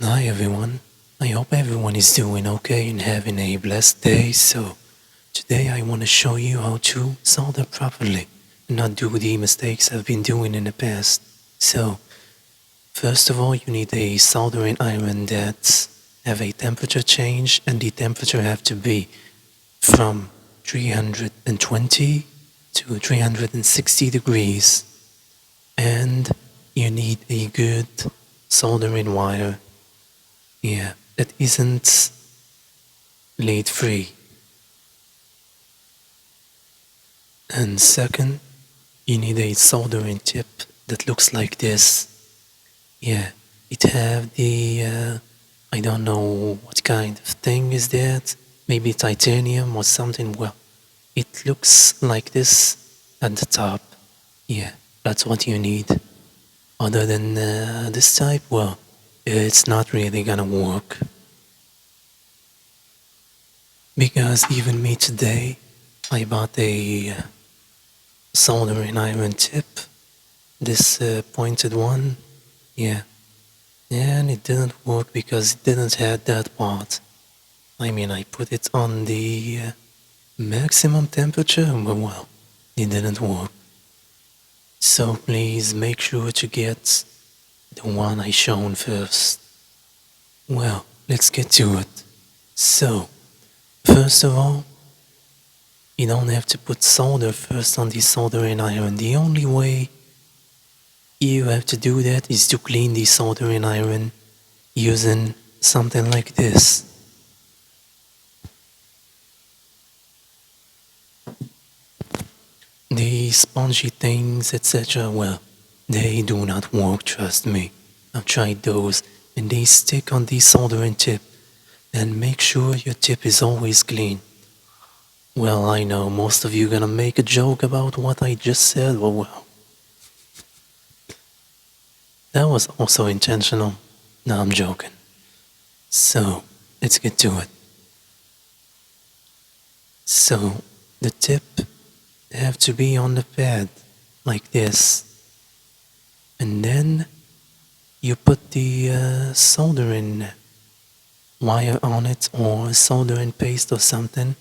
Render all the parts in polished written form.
Hi everyone, I hope everyone is doing okay and having a blessed day. So, today I want to show you how to solder properly and not do the mistakes I've been doing in the past. So, first of all, you need a soldering iron that have a temperature change, and the temperature have to be from 320 to 360 degrees. And you need a good soldering wire. Yeah, that isn't lead free. And second, you need a soldering tip that looks like this. Yeah, it have the, I don't know what kind of thing is that, maybe titanium or something. Well, it looks like this at the top. Yeah, that's what you need. Other than this type, well, it's not really gonna work. Because even me today, I bought a soldering iron tip, this pointed one, yeah, and it didn't work because it didn't have that part. I mean, I put it on the maximum temperature, but well, it didn't work. So please make sure to get the one I shown first. Well, let's get to it. So, first of all, you don't have to put solder first on the soldering iron. The only way you have to do that is to clean the soldering iron using something like this. The spongy things, etc., well, they do not work, trust me. I've tried those, and they stick on the soldering tip. And make sure your tip is always clean. Well, I know most of you gonna make a joke about what I just said, but well, that was also intentional. No, I'm joking. So, let's get to it. So, the tip have to be on the pad, like this. And then, you put the soldering wire on it, or soldering paste or something.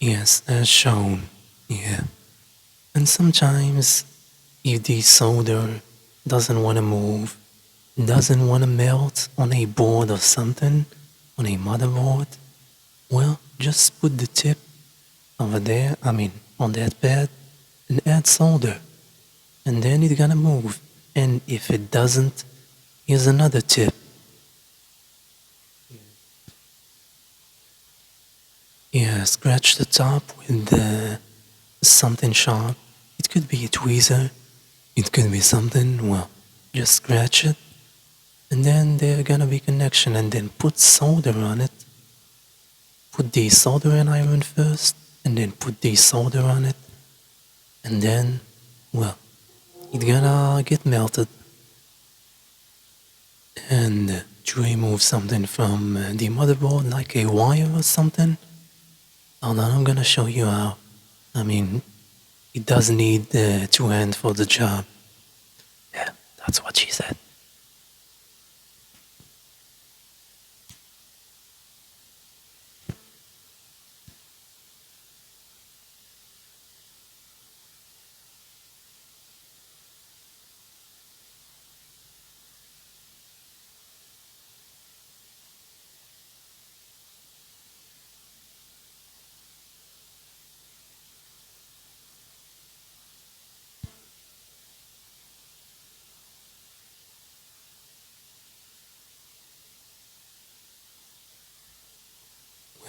Yes, as shown, yeah. And sometimes, if the solder doesn't want to move, doesn't want to melt on a board or something, on a motherboard, well, just put the tip over there, on that pad, and add solder. And then it's gonna move. And if it doesn't, here's another tip. Yeah, scratch the top with something sharp. It could be a tweezer, it could be something, well, just scratch it. And then there's gonna be connection, and then put solder on it. Put the soldering iron first, and then put the solder on it. And then, well, it's gonna get melted. And to remove something from the motherboard, like a wire or something, hold on, I'm gonna show you how. I mean, it does need two hands for the job. Yeah, that's what she said.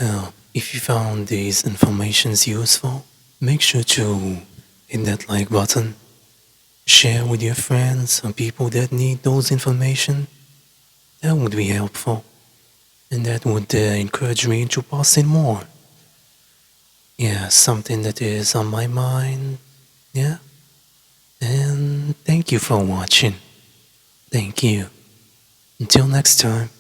Well, if you found these informations useful, make sure to hit that like button, share with your friends or people that need those information. That would be helpful, and that would encourage me to pass in more. Yeah, something that is on my mind. Yeah, and thank you for watching. Thank you. Until next time.